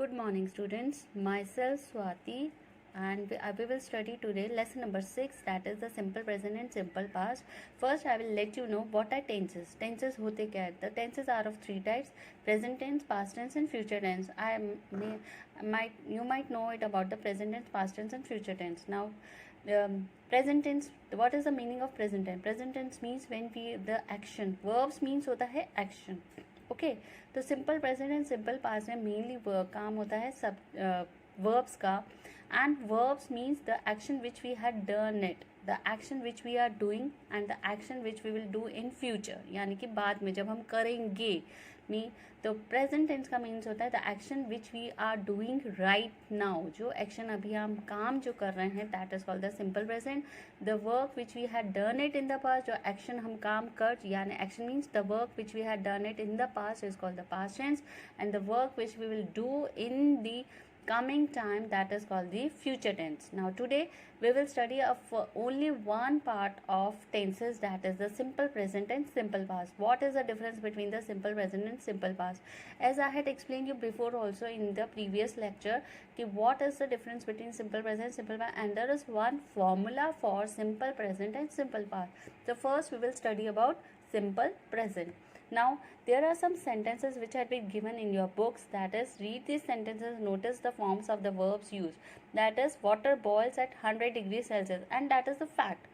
Good morning, students. Myself Swati, and we will study today lesson number 6, that is the simple present and simple past. First, I will let you know what are tenses. Tenses होते क्या है? The tenses are of three types: present tense, past tense, and future tense. You might know it about the present tense, past tense, and future tense. Now, present tense. What is the meaning of present tense? Present tense means when the action. Verbs means होता है action. Okay तो simple present and simple past में mainly काम होता है सब verbs का. And verbs means the action which we had done it, the action which we are doing and the action which we will do in future, यानी कि बाद में जब हम करेंगे. तो प्रेजेंट टेंस का मीन्स होता है the action which we are doing right now. जो एक्शन अभी हम काम जो कर रहे हैं that is called the simple present. The work which we had done it in the past, जो एक्शन हम काम कर, यानी action means the work which we had done it in the past is called the past tense. And the work which we will do in the coming time, that is called the future tense. Now today we will study of only one part of tenses, that is the simple present and simple past. What is the difference between the simple present and simple past? As I had explained you before also in the previous lecture ki what is the difference between simple present and simple past, and there is one formula for simple present and simple past. So first we will study about simple present. Now there are some sentences which have been given in your books, that is read these sentences, notice the forms of the verbs used. That is water boils at 100 degrees Celsius, and that is the fact.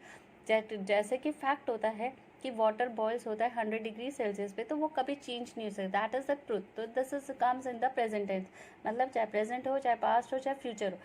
जैसे कि fact होता है कि water boils होता है 100 degree Celsius पे, तो वो कभी चेंज नहीं हो सकता. That is the truth. तो this is comes in the present tense, मतलब चाहे प्रेजेंट हो, चाहे पास्ट हो, चाहे फ्यूचर हो,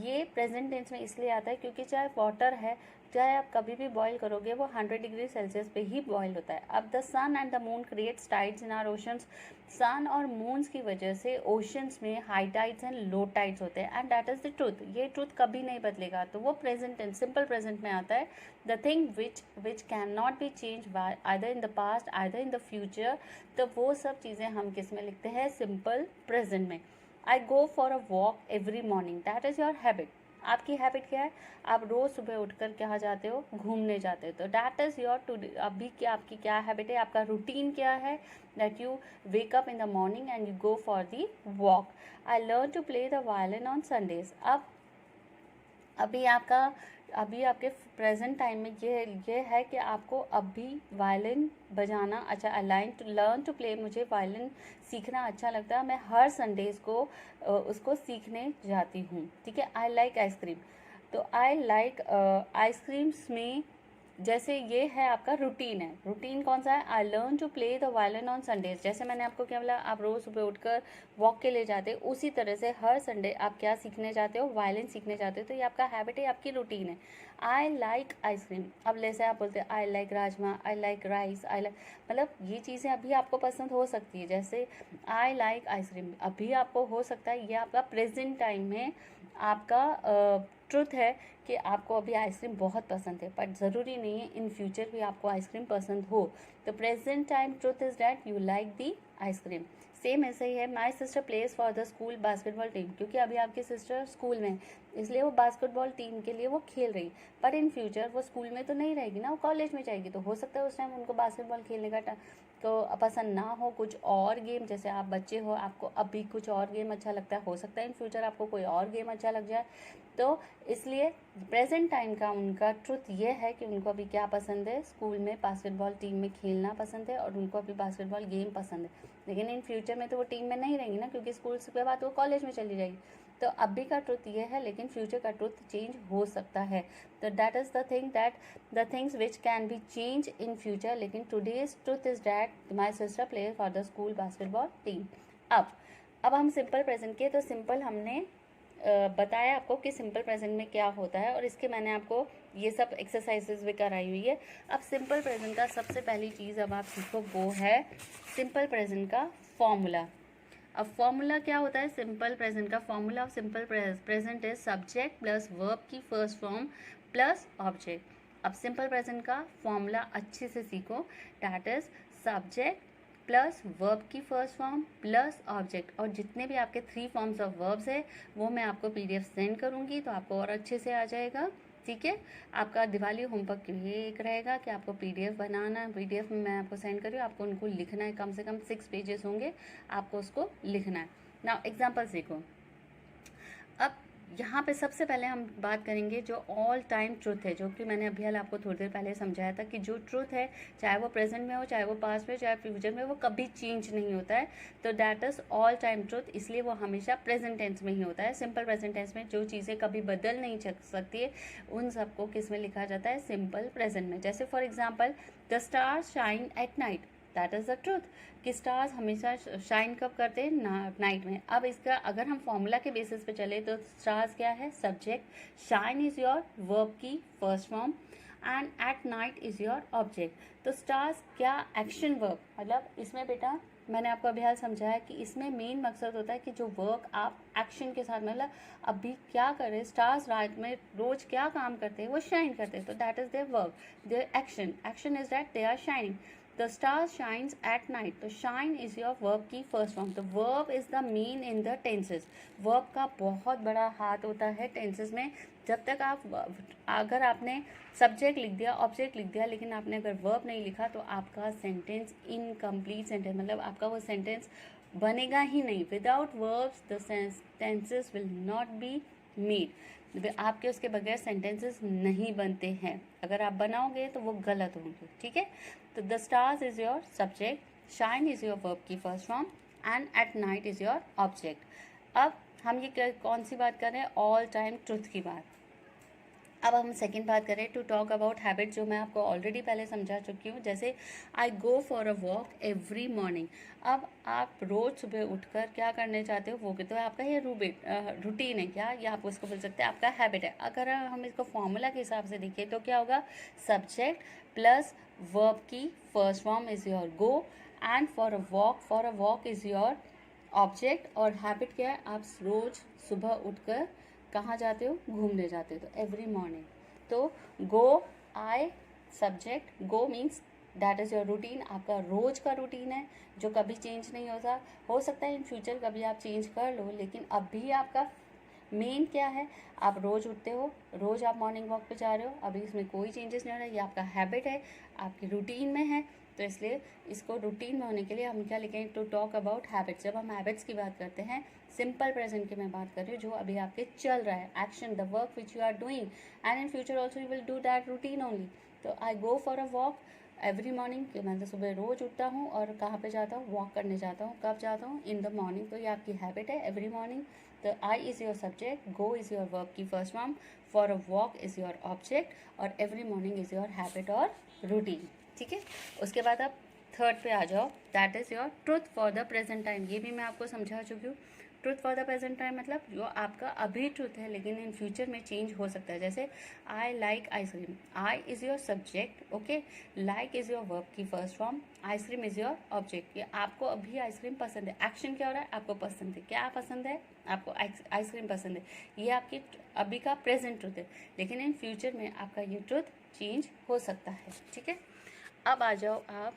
ये प्रेजेंट टेंस में इसलिए आता है क्योंकि चाहे वाटर है, चाहे आप कभी भी बॉईल करोगे वो 100 डिग्री सेल्सियस पे ही बॉईल होता है. अब the sun and the moon creates tides in our oceans. Sun और मून्स की वजह से ओशंस में high tides and low tides होते हैं, and that is the truth. ये ट्रूथ कभी नहीं बदलेगा. तो वो प्रेजेंट टेंस सिंपल प्रेजेंट में आता है. The thing which can not be change bye either in the past either in the future, तो वो सब चीज़ें हम किस में लिखते हैं? सिंपल प्रेजेंट में. I go for a walk every morning. That is your habit. आपकी हैबिट क्या है? आप रोज़ सुबह उठकर क्या जाते हो? घूमने जाते हो. तो डैट इज़ योर टुडे. अभी क्या आपकी क्या हैबिट है? आपका रूटीन क्या है? That you wake up in the morning and you go for the walk. I learn to play the violin on Sundays. अब अभी आपके प्रेजेंट टाइम में ये है कि आपको अभी वायलिन बजाना अच्छा, आई लर्न टू प्ले, मुझे वायलिन सीखना अच्छा लगता है. मैं हर संडेज को उसको सीखने जाती हूँ. ठीक है. आई लाइक आइसक्रीम. तो आई लाइक आइसक्रीम्स में जैसे ये है आपका रूटीन है. रूटीन कौन सा है? I learn to play the violin on Sundays. जैसे मैंने आपको क्या बोला, आप रोज़ सुबह उठकर वॉक के लिए जाते हो, उसी तरह से हर संडे आप क्या सीखने जाते हो? वायलिन सीखने जाते हो. तो ये आपका हैबिट है, आपकी रूटीन है. आई लाइक आइसक्रीम. अब जैसे आप बोलते हैं I like rajma, I like rice, I like, मतलब ये चीज़ें अभी आपको पसंद हो सकती है. जैसे आई लाइक आइसक्रीम अभी आपको हो सकता है, ये आपका प्रेजेंट टाइम में आपका ट्रुथ है कि आपको अभी आइसक्रीम बहुत पसंद है, बट ज़रूरी नहीं है इन फ्यूचर भी आपको आइसक्रीम पसंद हो. तो present time truth is that you like the ice cream. Same ऐसे ही है. My sister plays for the school basketball team. क्योंकि अभी आपकी सिस्टर स्कूल में है, इसलिए वो बास्केटबॉल टीम के लिए वो खेल रही. पर इन फ्यूचर वो स्कूल में तो नहीं रहेगी ना, वो कॉलेज में जाएगी. तो हो सकता है उस टाइम उनको बास्केटबॉल खेलने का तो पसंद ना हो, कुछ और गेम, जैसे आप बच्चे हो आपको अभी कुछ और गेम अच्छा लगता है, हो सकता है इन फ्यूचर आपको कोई और गेम अच्छा लग जाए. तो इसलिए प्रेजेंट टाइम का उनका ट्रुथ ये है कि उनको अभी क्या पसंद है? स्कूल में बास्केटबॉल टीम में खेलना पसंद है, और उनको अभी बास्केटबॉल गेम पसंद है. लेकिन इन फ्यूचर में तो वो टीम में नहीं रहेंगी ना, क्योंकि स्कूल के बाद वो कॉलेज में चली जाएगी. तो अभी का ट्रुथ ये है, लेकिन फ्यूचर का ट्रुथ चेंज हो सकता है. तो that is the thing, that the things which can be change in future. लेकिन today's truth is that my sister plays for the school basketball team. अब हम सिंपल प्रेजेंट के, तो सिंपल हमने बताया आपको कि सिंपल प्रेजेंट में क्या होता है, और इसके मैंने आपको ये सब एक्सरसाइजेज भी कराई हुई है. अब सिंपल प्रेजेंट का सबसे पहली चीज़ अब आप सीखो वो है सिंपल प्रेजेंट का फॉर्मूला. अब फॉर्मूला क्या होता है? सिंपल प्रेजेंट का formula of simple present is subject plus verb की फर्स्ट फॉर्म प्लस ऑब्जेक्ट. अब सिंपल प्रेजेंट का फॉर्मूला अच्छे से सीखो. That is subject plus verb की फर्स्ट फॉर्म प्लस ऑब्जेक्ट. और जितने भी आपके 3 फॉर्म्स ऑफ वर्ब्स है वो मैं आपको PDF सेंड करूँगी, तो आपको और अच्छे से आ जाएगा. ठीक है. आपका दिवाली होमवर्क ये एक रहेगा कि आपको PDF बनाना है. PDF में मैं आपको सेंड कर रही हूँ, आपको उनको लिखना है. कम से कम 6 पेजेस होंगे, आपको उसको लिखना है. नाउ एग्जाम्पल्स देखो। अब यहाँ पे सबसे पहले हम बात करेंगे जो ऑल टाइम ट्रुथ है, जो कि मैंने अभी हाल आपको थोड़ी देर पहले समझाया था कि जो ट्रुथ है चाहे वो प्रेजेंट में हो, चाहे वो पास्ट में, चाहे फ्यूचर में, वो कभी चेंज नहीं होता है। तो that is all time truth, इसलिए वो हमेशा प्रेजेंट टेंस में ही होता है। सिंपल प्रेजेंट टेंस में जो चीज़ें कभी बदल नहीं सकती है उन सबको किस में लिखा जाता है, सिंपल प्रेजेंट में। जैसे for example the stars shine at night, that is the truth कि स्टार्स हमेशा शाइन कब करते हैं, नाइट में। अब इसका अगर हम फॉर्मूला के बेसिस पे चले तो स्टार्स क्या है, subject, shine is your verb की first form and at night is your object. तो स्टार्स क्या, एक्शन वर्ब, मतलब इसमें बेटा मैंने आपको अभी हाल समझाया कि इसमें मेन मकसद होता है कि जो वर्क आप एक्शन के साथ, मतलब अभी क्या करें, स्टार्स रात में रोज क्या काम करते हैं, वो शाइन करते हैं, तो that is their work, their action, action is that they are shining. The star shines at night, तो शाइन इज योर वर्ब की फर्स्ट फॉर्म। तो verb is the main in the tenses, verb का बहुत बड़ा हाथ होता है tenses में। जब तक आप, अगर आपने सब्जेक्ट लिख दिया, ऑब्जेक्ट लिख दिया, लेकिन आपने अगर वर्ब नहीं लिखा तो आपका सेंटेंस इनकम्प्लीट सेंटेंस, मतलब आपका वो सेंटेंस बनेगा ही नहीं। Without verbs the tenses will not be made, आपके उसके बगैर सेंटेंसेस नहीं बनते हैं। अगर आप बनाओगे तो वो गलत होंगे, ठीक है। तो the stars is your subject, shine is your verb की first form and at night is your object. अब हम ये कौन सी बात कर रहे हैं, ऑल टाइम ट्रुथ की बात। अब हम सेकंड बात करें, टू टॉक अबाउट हैबिट, जो मैं आपको ऑलरेडी पहले समझा चुकी हूँ। जैसे I go for a walk every morning. अब आप रोज़ सुबह उठकर क्या करने चाहते हो, वो तो आपका ये रूटीन है क्या, या आप उसको बोल सकते हैं आपका हैबिट है। अगर हम इसको फॉर्मूला के हिसाब से देखें तो क्या होगा, सब्जेक्ट प्लस वर्ब की first form is your go and for a walk is your object. और हैबिट क्या है, आप रोज़ सुबह उठकर कहाँ जाते हो, घूमने जाते हो, तो एवरी मॉर्निंग। तो go, I, subject, go means that is your routine, आपका रोज का रूटीन है जो कभी चेंज नहीं होता। हो सकता है इन फ्यूचर कभी आप चेंज कर लो, लेकिन अभी आपका मेन क्या है, आप रोज़ उठते हो, रोज़ आप मॉर्निंग वॉक पे जा रहे हो, अभी इसमें कोई चेंजेस नहीं हो रहा है, ये आपका हैबिट है, आपकी रूटीन में है। तो इसलिए इसको रूटीन में होने के लिए हम क्या लिखेंगे, टू टॉक अबाउट हैबिट्स। जब हम हैबिट्स की बात करते हैं, सिंपल प्रेजेंट की मैं बात कर रही हूँ, जो अभी आपके चल रहा है, action, the work which you are doing and in future also you will do that routine only. तो I go for a walk every morning, कि मैं तो सुबह रोज़ उठता हूँ और कहाँ पे जाता हूँ, वॉक करने जाता हूँ। कब जाता हूँ, इन द मॉर्निंग। तो ये आपकी हैबिट है, एवरी मॉर्निंग। तो I is your subject, go is your verb की first form, for a walk is your object और every morning is your habit और रूटीन, ठीक है। उसके बाद आप थर्ड पे आ जाओ, that is your truth for the present time. ये भी मैं आपको समझा चुकी हूँ। Truth for the present time मतलब जो आपका अभी ट्रुथ है लेकिन इन फ्यूचर में चेंज हो सकता है। जैसे I like ice cream, I is your subject, okay, like is your verb की first form, ice cream is your object. ये आपको अभी आइसक्रीम पसंद है, एक्शन क्या हो रहा है, आपको पसंद है, क्या पसंद है, आपको आइसक्रीम पसंद है, ये आपकी अभी का प्रेजेंट ट्रुथ है। लेकिन इन फ्यूचर में आपका ये ट्रुथ चेंज हो सकता है, ठीक है। अब आ जाओ आप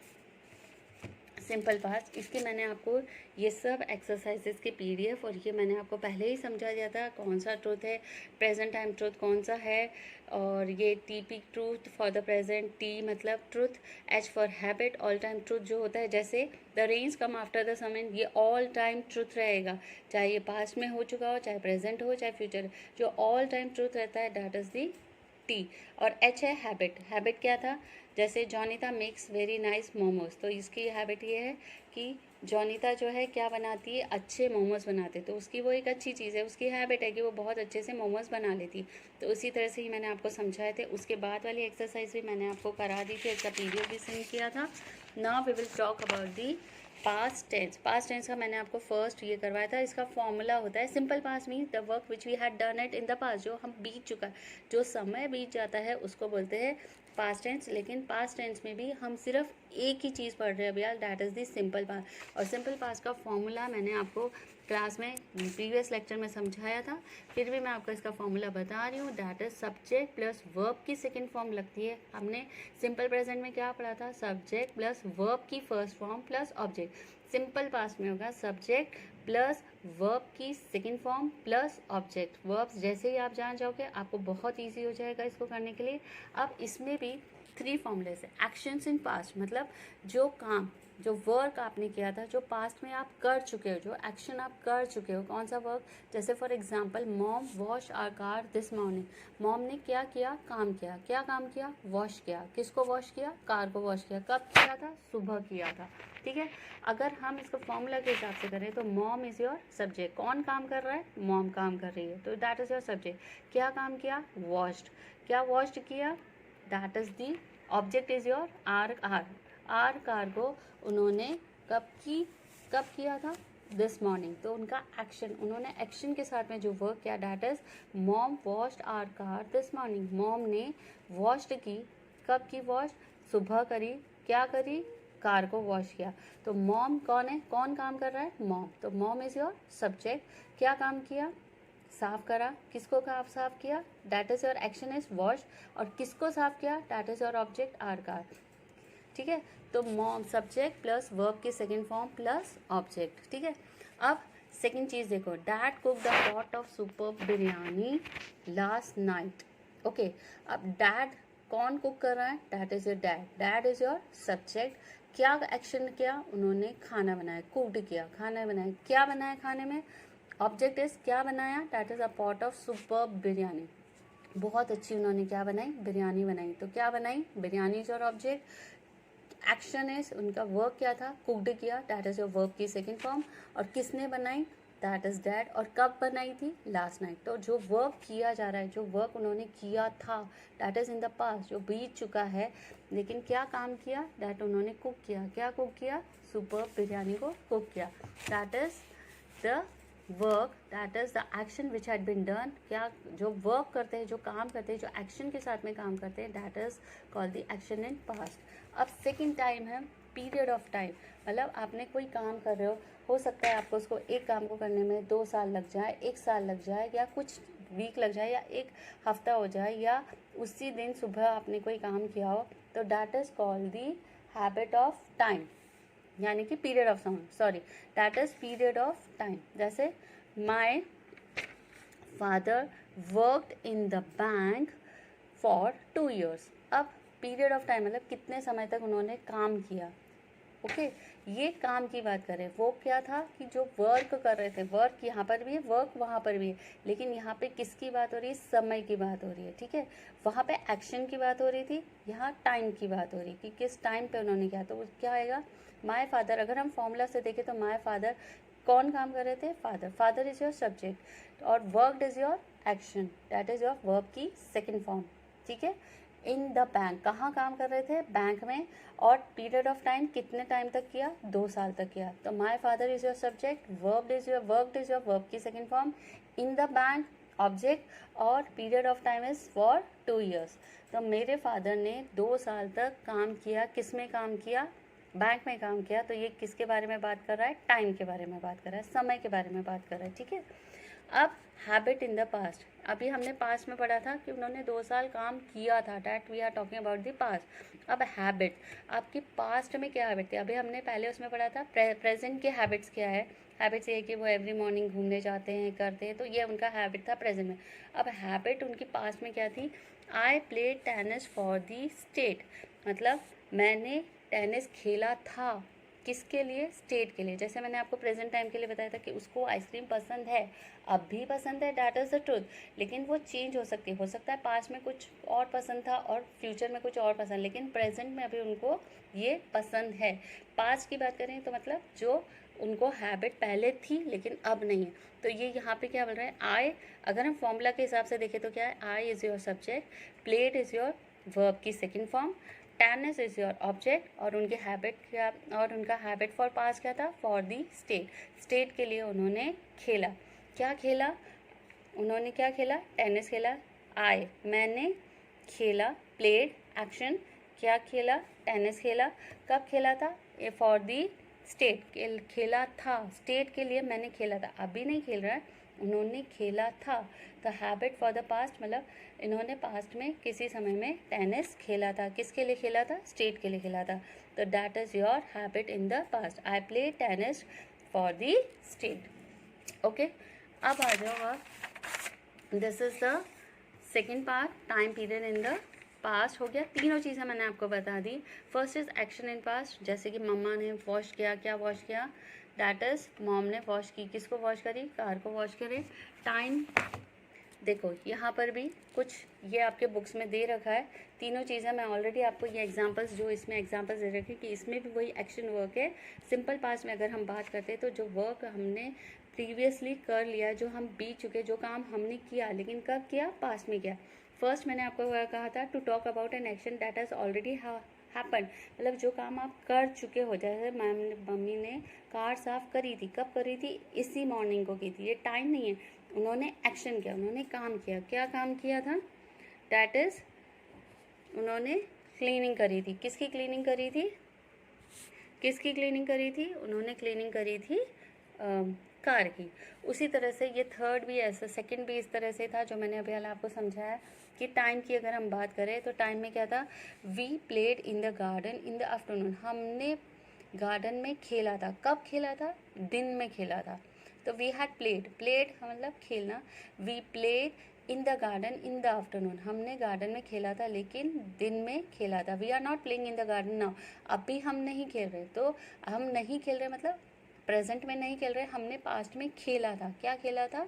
सिंपल पास्ट। इसके मैंने आपको ये सब एक्सरसाइजेस के पीडीएफ और ये मैंने आपको पहले ही समझा दिया था, कौन सा ट्रूथ है, प्रेजेंट टाइम ट्रूथ कौन सा है। और ये TP truth for the present, T मतलब truth, H for habit, all time truth जो होता है, जैसे the rains come after the summer, ये ऑल टाइम ट्रूथ रहेगा, चाहे ये पास्ट में हो चुका हो, चाहे प्रेजेंट हो, चाहे फ्यूचर। जो ऑल टाइम ट्रूथ रहता है दैट इज़ दी टी। और एच है हैबिट। हैबिट क्या था, जैसे Jonita makes very nice momos, तो इसकी हैबिट ये है कि जॉनिता जो है क्या बनाती है, अच्छे मोमोज बनाते, तो उसकी वो एक अच्छी चीज़ है, उसकी हैबिट है कि वो बहुत अच्छे से मोमोज बना लेती। तो उसी तरह से ही मैंने आपको समझाए थे। उसके बाद वाली एक्सरसाइज भी मैंने आपको करा दी थी, इसका पीडीएफ भी सेंड किया था। Now we will talk about the past tense. Past tense का मैंने आपको फर्स्ट ये करवाया था, इसका फॉर्मूला होता है simple past means the work which we had done it in the past, जो हम बीत चुका है, जो समय बीत जाता है उसको बोलते हैं पास्ट टेंस। लेकिन पास्ट टेंस में भी हम सिर्फ एक ही चीज़ पढ़ रहे हैं भैया, that is the simple past. और सिंपल पास्ट का फॉर्मूला मैंने आपको क्लास में प्रीवियस लेक्चर में समझाया था, फिर भी मैं आपको इसका फॉर्मूला बता रही हूँ। That is subject plus verb की सेकंड फॉर्म लगती है। हमने सिंपल प्रेजेंट में क्या पढ़ा था, सब्जेक्ट प्लस वर्ब की first form plus object. Simple past में होगा सब्जेक्ट प्लस वर्ब की second form plus object. Verbs जैसे ही आप जान जाओगे आपको बहुत ईजी हो जाएगा इसको करने के लिए। अब इसमें भी 3 फॉर्मूलेस है। एक्शंस इन पास्ट मतलब जो काम जो वर्क आपने किया था, जो पास्ट में आप कर चुके हो, जो एक्शन आप कर चुके हो, कौन सा वर्क, जैसे for example mom wash our car this morning. Mom ने क्या किया, काम किया। क्या काम किया, वॉश किया। किसको वॉश किया, कार को वॉश किया। कब किया था, सुबह किया था। ठीक है, अगर हम इसको फॉर्मूला के हिसाब से करें तो मॉम इज़ योर सब्जेक्ट। कौन काम कर रहा है, मॉम काम कर रही है, तो दैट इज़ योर सब्जेक्ट। क्या काम किया, वॉश्ड। क्या वॉश्ड किया, that is the object is your our car. Our car को उन्होंने कब किया था, दिस मॉर्निंग। तो उनका एक्शन, उन्होंने एक्शन के साथ में जो वर्क किया, that is mom washed our car this morning. Mom ने वॉश्ड की, कब की वॉश, सुबह करी। क्या करी, कार को वॉश किया। तो मॉम कौन है, कौन काम कर रहा है, मॉम। तो मॉम इज योर सब्जेक्ट। क्या काम किया, साफ करा। किसको साफ किया, that is your action is wash. और किसको साफ किया, that is your object our car. ठीक है, तो मॉम सब्जेक्ट प्लस वर्ब की सेकेंड फॉर्म प्लस ऑब्जेक्ट। ठीक है, अब सेकेंड चीज़ देखो, dad cook the pot of super biryani last night. Okay, अब डैड कौन कुक कर रहा है, that is your dad. Dad is your subject. क्या एक्शन किया, उन्होंने खाना बनाया, कुकड किया, खाना बनाया। क्या बनाया खाने में, ऑब्जेक्ट इज क्या बनाया, that is a pot of super biryani. बहुत अच्छी उन्होंने क्या बनाई, बिरयानी बनाई। तो क्या बनाई, biryani is your object. Action is, उनका वर्क क्या था, कुकड किया, दैट इज योर वर्क की सेकेंड फॉर्म। और किसने बनाई, दैट इज डैड। और कब बनाई थी, लास्ट नाइट। तो जो वर्क किया जा रहा है, जो वर्क उन्होंने किया था, that is in the past, जो बीत चुका है। लेकिन क्या काम किया, दैट उन्होंने कुक किया। क्या कुक किया, सुपर बिरयानी को कुक किया। That is the work, that is the action which had been done. क्या, जो वर्क करते हैं, जो काम करते हैं, जो एक्शन के साथ में काम करते हैं, that is called the action in past. अब सेकेंड टाइम है पीरियड ऑफ टाइम, मतलब आपने कोई काम कर रहे हो सकता है आपको उसको एक काम को करने में 2 साल लग जाए, 1 साल लग जाए, या कुछ वीक लग जाए, या 1 हफ्ता हो जाए, या उसी दिन सुबह आपने कोई काम किया हो। तो that is called the habit of time, यानी कि period of sorry that is period of time. जैसे my father worked in the bank for 2 years। अब पीरियड ऑफ टाइम मतलब कितने समय तक उन्होंने काम किया। ओके, ये काम की बात करें, वो क्या था कि जो वर्क कर रहे थे, वर्क यहाँ पर भी है, वर्क वहाँ पर भी है, लेकिन यहाँ पे किसकी बात हो रही है, समय की बात हो रही है। ठीक है, वहाँ पे एक्शन की बात हो रही थी, यहाँ टाइम की बात हो रही है कि किस टाइम पे उन्होंने किया। तो वो क्या आएगा, माय फादर। अगर हम फॉर्मूला से देखें तो माय फादर कौन काम कर रहे थे, father. Father is your subject और worked is your action, that is your verb की सेकेंड फॉर्म। ठीक है, इन द बैंक, कहाँ काम कर रहे थे, बैंक में। और पीरियड ऑफ टाइम कितने टाइम तक किया, 2 साल तक किया। तो my father is your subject, worked is your verb की second form, in the bank object, और period of time is for 2 years। तो मेरे फादर ने 2 साल तक काम किया। किस में काम किया, बैंक में काम किया। तो ये किसके बारे में बात कर रहा है, टाइम के बारे में बात कर रहा है, समय के बारे में बात कर रहा है। ठीक है, अब हैबिट इन द पास्ट, अभी हमने पास्ट में पढ़ा था कि उन्होंने 2 साल काम किया था, that we are talking about the past. अब हैबिट, आपकी पास्ट में क्या हैबिट थी, अभी हमने पहले उसमें पढ़ा था प्रेजेंट के हैबिट्स क्या है। हैबिट्स ये है कि वो एवरी मॉर्निंग घूमने जाते हैं, करते हैं, तो ये उनका हैबिट था प्रेजेंट में। अब हैबिट उनकी पास्ट में क्या थी, आई play tennis for the state, मतलब मैंने टेनिस खेला था, किसके लिए, स्टेट के लिए। जैसे मैंने आपको प्रेजेंट टाइम के लिए बताया था कि उसको आइसक्रीम पसंद है, अब भी पसंद है, दैट इज़ द ट्रूथ, लेकिन वो चेंज हो सकती है। हो सकता है पास्ट में कुछ और पसंद था और फ्यूचर में कुछ और पसंद, लेकिन प्रेजेंट में अभी उनको ये पसंद है। पास्ट की बात करें तो मतलब जो उनको हैबिट पहले थी लेकिन अब नहीं है। तो ये यहाँ पे क्या बोल रहे हैं, आई, अगर हम फॉर्मूला के हिसाब से देखें तो क्या है, I is your subject, played is your verb की second form, tennis is your object, और उनके हैबिट क्या, और उनका हैबिट फॉर पास्ट क्या था, फॉर दी स्टेट, स्टेट के लिए उन्होंने खेला। क्या खेला, उन्होंने क्या खेला, टेनिस खेला। आई, मैंने खेला, प्लेड एक्शन, क्या खेला, टेनिस खेला। कब खेला था, ए फॉर दी स्टेट, खेला था, स्टेट के लिए मैंने खेला था, अभी नहीं खेल रहा है, उन्होंने खेला था। The habit for the past, मतलब इन्होंने पास्ट में किसी समय में टेनिस खेला था, किसके लिए खेला था, स्टेट के लिए खेला था। तो that is your habit in the past, I play tennis for the state. Okay, अब आ जाओ आप, this is the second part, time period in the past हो गया, तीनों चीज़ें मैंने आपको बता दी। First is action in past, जैसे कि मम्मा ने वॉश किया, क्या वॉश किया, दैट इज मॉम ने वॉश की, किसको वॉश करी, कार को वॉश करे। टाइम, देखो यहाँ पर भी कुछ ये आपके बुक्स में दे रखा है, तीनों चीज़ें मैं ऑलरेडी आपको ये एग्जांपल्स जो इसमें एग्जांपल्स दे रखे कि इसमें भी वही एक्शन वर्क है। सिंपल पास्ट में अगर हम बात करते हैं तो जो वर्क हमने प्रीवियसली कर लिया, जो हम बीत चुके, जो काम हमने किया, लेकिन कब किया, पास्ट में किया। फर्स्ट मैंने आपको कहा था to talk about an action that has already happen, मतलब जो काम आप कर चुके हो। जैसे मम्मी ने कार साफ करी थी, कब करी थी, इसी मॉर्निंग को की थी, ये टाइम नहीं है, उन्होंने एक्शन किया, उन्होंने काम किया। क्या काम किया था, दैट इज उन्होंने क्लीनिंग करी थी। किसकी क्लीनिंग करी थी, किसकी क्लीनिंग करी थी, उन्होंने क्लीनिंग करी थी कार की। उसी तरह से ये थर्ड भी ऐसा, सेकंड भी इस तरह से था जो मैंने अभी हाल आपको समझाया कि टाइम की अगर हम बात करें तो टाइम में क्या था, we played in the garden in the afternoon, हमने गार्डन में खेला था। कब खेला था, दिन में खेला था। तो वी हैड प्लेड, प्लेड मतलब खेलना, we played in the garden in the afternoon, हमने गार्डन में खेला था लेकिन दिन में खेला था। We are not playing in the garden now, अभी हम नहीं खेल रहे। तो हम नहीं खेल रहे मतलब प्रेजेंट में नहीं खेल रहे, हमने पास्ट में खेला था। क्या खेला था,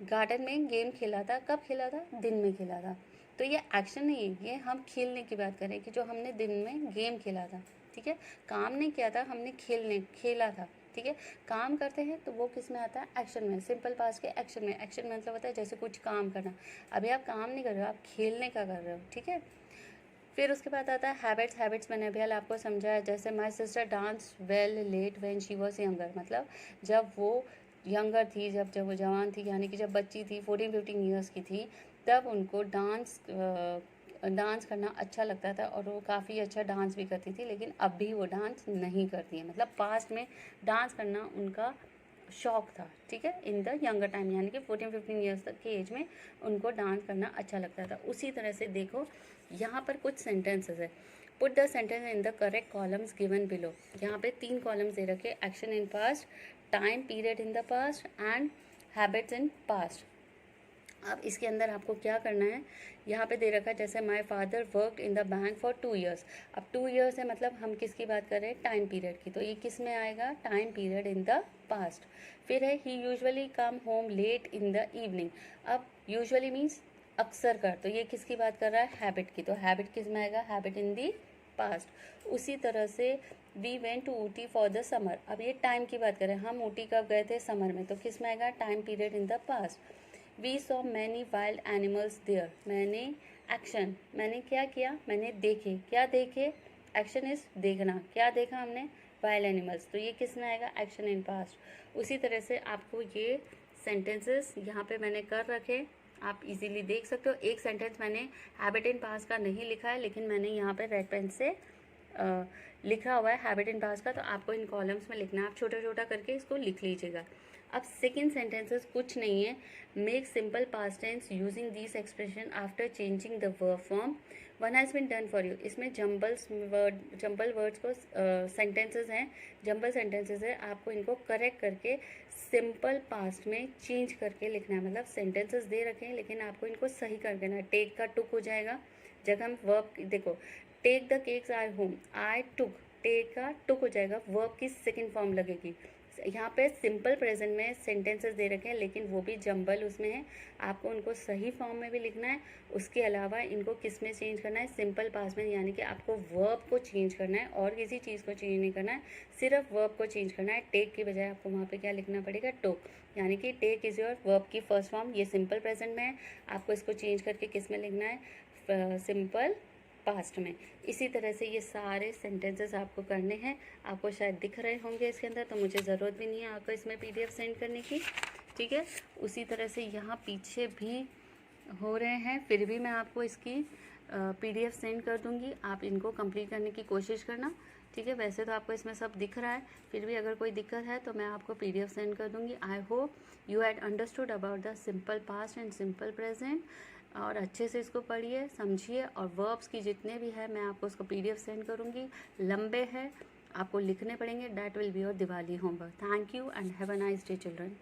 गार्डन में गेम खेला था। कब खेला था, दिन में खेला था। तो ये एक्शन नहीं है, ये हम खेलने की बात करें कि जो हमने दिन में गेम खेला था, ठीक है। काम नहीं किया था हमने, खेला था, ठीक है। काम करते हैं तो वो किस में आता है, एक्शन में, सिंपल पास्ट के एक्शन में। एक्शन में मतलब होता है जैसे कुछ काम करना, अभी आप काम नहीं कर रहे हो, आप खेलने का कर रहे हो, ठीक है। फिर उसके बाद आता है हैबिट्स। हैबिट्स मैंने अभी आपको समझाया, जैसे my sister dance well late when she was younger, मतलब जब वो यंगर थी, जब वो जवान थी, यानी कि जब बच्ची थी, 14-15 ईयर्स की थी, तब उनको डांस करना अच्छा लगता था और वो काफ़ी अच्छा डांस भी करती थी। लेकिन अब भी वो डांस नहीं करती है, मतलब पास्ट में डांस करना उनका शौक था, ठीक है, इन द यंगर टाइम, यानी कि 14-15 ईयर्स तक की एज में उनको डांस करना अच्छा लगता था। उसी तरह से देखो यहाँ पर कुछ सेंटेंसेस है, put the sentence in the correct columns given below. यहाँ पे 3 कॉलम्स दे रखे, action in past, time period in the past and habits in past. अब इसके अंदर आपको क्या करना है, यहाँ पे दे रखा है जैसे my father worked in the bank for 2 years. अब 2 ईयर्स है मतलब हम किसकी बात कर रहे हैं, टाइम पीरियड की, तो ये किस में आएगा, time period in the past. फिर है he usually come home late in the evening. अब यूजुअली मीन्स अक्सर कर, तो ये किसकी बात कर रहा है, हैबिट की, तो हैबिट किस में आएगा, हैबिट इन दी पास्ट। उसी तरह से we went to Ooty for the summer. अब ये टाइम की बात करें, हम ऊटी कब गए थे, समर में, तो किस में आएगा, time period in the past. We saw many wild animals there, मैंने एक्शन, मैंने क्या किया, मैंने देखे, क्या देखे, एक्शन इज देखना, क्या देखा हमने, वाइल्ड एनिमल्स, तो ये किस में आएगा, एक्शन इन पास्ट। उसी तरह से आपको ये सेंटेंसेस यहाँ पे मैंने कर रखे, आप इजीली देख सकते हो। एक सेंटेंस मैंने हैबिट इन पास्ट का नहीं लिखा है, लेकिन मैंने यहाँ पे रेड पेन से लिखा हुआ है हैबिट इन पास्ट का, तो आपको इन कॉलम्स में लिखना है, आप छोटा छोटा करके इसको लिख लीजिएगा। अब सेकेंड सेंटेंसेस कुछ नहीं है, make simple past tense using this expression after changing the verb form, one has been done for you. इसमें जंबल वर्ड्स को सेंटेंसेस हैं, जंबल सेंटेंसेस है, आपको इनको करेक्ट करके सिंपल पास्ट में चेंज करके लिखना है। मतलब सेंटेंसेस दे रखे हैं लेकिन आपको इनको सही कर देना है। टेक का टुक हो जाएगा, जब हम वर्ब देखो, take the cakes I home, I took, take का टुक हो जाएगा, वर्ब की सेकेंड फॉर्म लगेगी। यहाँ पे सिंपल प्रेजेंट में सेंटेंसेस दे रखे हैं लेकिन वो भी जंबल उसमें है, आपको उनको सही फॉर्म में भी लिखना है। उसके अलावा इनको किस में चेंज करना है, सिंपल पास्ट में, यानी कि आपको वर्ब को चेंज करना है और किसी चीज़ को चेंज नहीं करना है, सिर्फ वर्ब को चेंज करना है। टेक की बजाय आपको वहाँ पे क्या लिखना पड़ेगा, टुक, यानी कि टेक इज़ योर वर्ब की फर्स्ट फॉर्म। ये सिंपल प्रेजेंट में है, आपको इसको चेंज करके किस में लिखना है, सिंपल पास्ट में। इसी तरह से ये सारे सेंटेंसेस आपको करने हैं, आपको शायद दिख रहे होंगे इसके अंदर, तो मुझे ज़रूरत भी नहीं है आपको इसमें PDF सेंड करने की, ठीक है। उसी तरह से यहाँ पीछे भी हो रहे हैं, फिर भी मैं आपको इसकी PDF सेंड कर दूँगी, आप इनको कंप्लीट करने की कोशिश करना, ठीक है। वैसे तो आपको इसमें सब दिख रहा है, फिर भी अगर कोई दिक्कत है तो मैं आपको PDF सेंड कर दूँगी। I hope you had understood about the simple past and simple present, और अच्छे से इसको पढ़िए, समझिए, और वर्ब्स की जितने भी है मैं आपको उसको PDF सेंड करूँगी। लंबे हैं, आपको लिखने पड़ेंगे, that will be your Diwali homework. Thank you and have a nice day children.